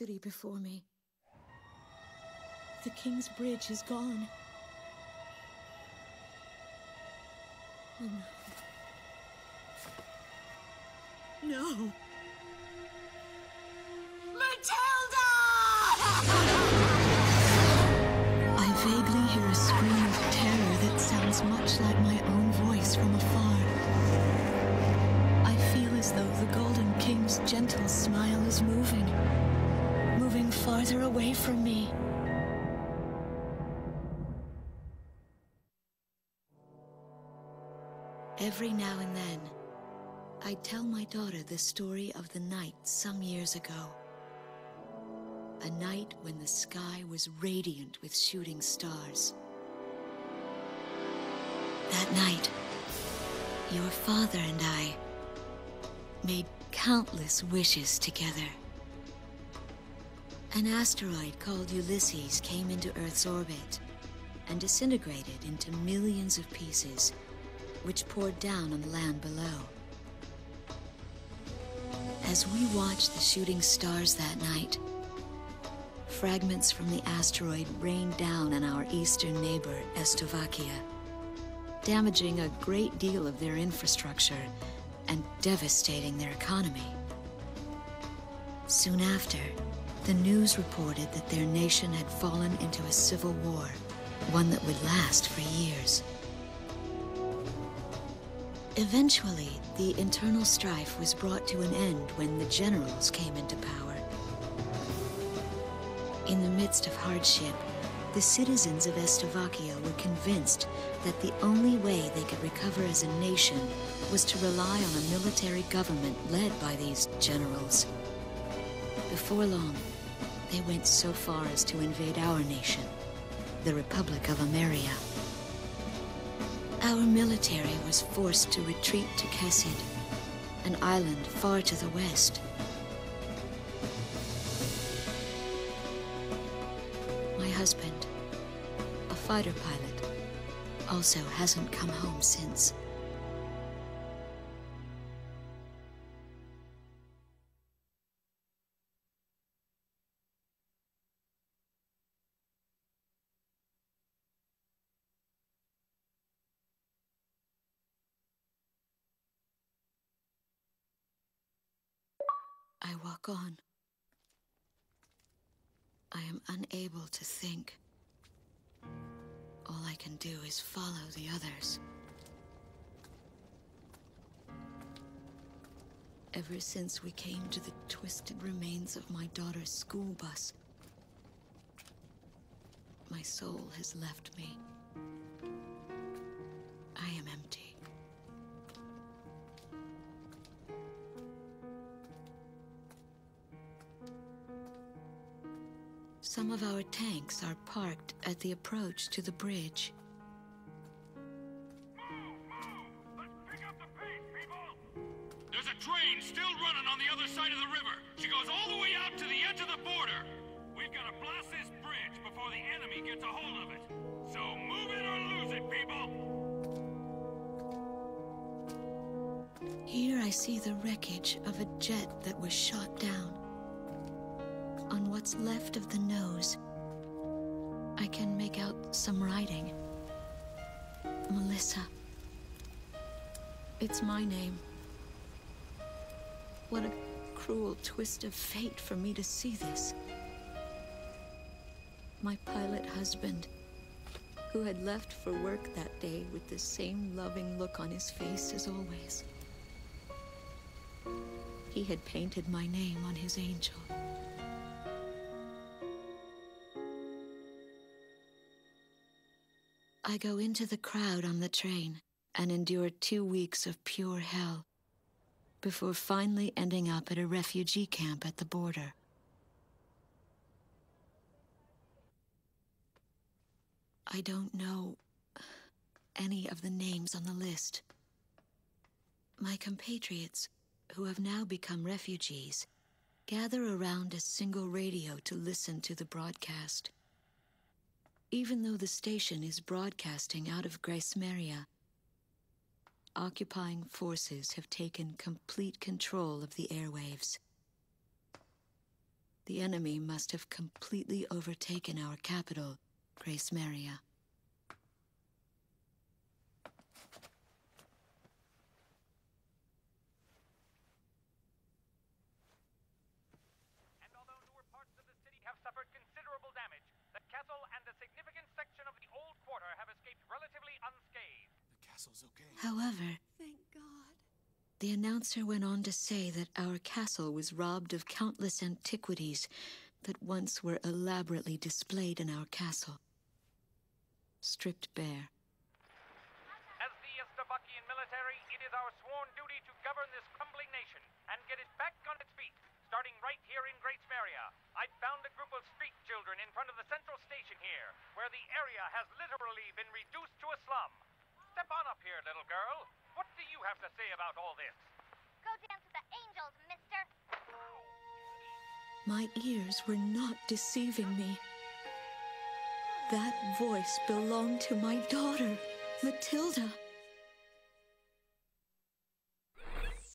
city before me. The King's Bridge is gone. Oh no. No! Matilda! I vaguely hear a scream of terror that sounds much like my own voice from afar. I feel as though the Golden King's gentle smile is moving farther away from me. Every now and then, I tell my daughter the story of the night some years ago. A night when the sky was radiant with shooting stars. That night, your father and I made countless wishes together. An asteroid called Ulysses came into Earth's orbit and disintegrated into millions of pieces, which poured down on the land below. As we watched the shooting stars that night, fragments from the asteroid rained down on our eastern neighbor, Estovakia, damaging a great deal of their infrastructure and devastating their economy. Soon after, the news reported that their nation had fallen into a civil war, one that would last for years. Eventually, the internal strife was brought to an end when the generals came into power. In the midst of hardship, the citizens of Estovakia were convinced that the only way they could recover as a nation was to rely on a military government led by these generals. Before long, they went so far as to invade our nation, the Republic of Ameria. Our military was forced to retreat to Kesid, an island far to the west. My husband, a fighter pilot, also hasn't come home since. I walk on. I am unable to think. All I can do is follow the others. Ever since we came to the twisted remains of my daughter's school bus, my soul has left me. I am empty. Some of our tanks are parked at the approach to the bridge. Move! Let's pick up the pace, people! There's a train still running on the other side of the river. She goes all the way out to the edge of the border. We've got to blast this bridge before the enemy gets a hold of it. So move it or lose it, people! Here I see the wreckage of a jet that was shot down. On what's left of the nose, I can make out some writing. Melissa. It's my name. What a cruel twist of fate for me to see this. My pilot husband, who had left for work that day with the same loving look on his face as always. He had painted my name on his angel. I go into the crowd on the train and endure 2 weeks of pure hell before finally ending up at a refugee camp at the border. I don't know any of the names on the list. My compatriots, who have now become refugees, gather around a single radio to listen to the broadcast. Even though the station is broadcasting out of Gracemeria, occupying forces have taken complete control of the airwaves. The enemy must have completely overtaken our capital, Grace Maria. And although newer parts of the city have suffered considerable damage, the castle and a significant section of the old quarter have escaped relatively unscathed. The castle's okay. However, Thank God. the announcer went on to say that our castle was robbed of countless antiquities that once were elaborately displayed in our castle. Stripped bare. As the Estavakian military, it is our sworn duty to govern this crumbling nation and get it back on its feet, starting right here in Grace Maria. I found a group of street children in front of the central station here, where the area has literally been reduced to a slum. Step on up here, little girl. What do you have to say about all this? Go dance with the angels, mister. My ears were not deceiving me. That voice belonged to my daughter, Matilda.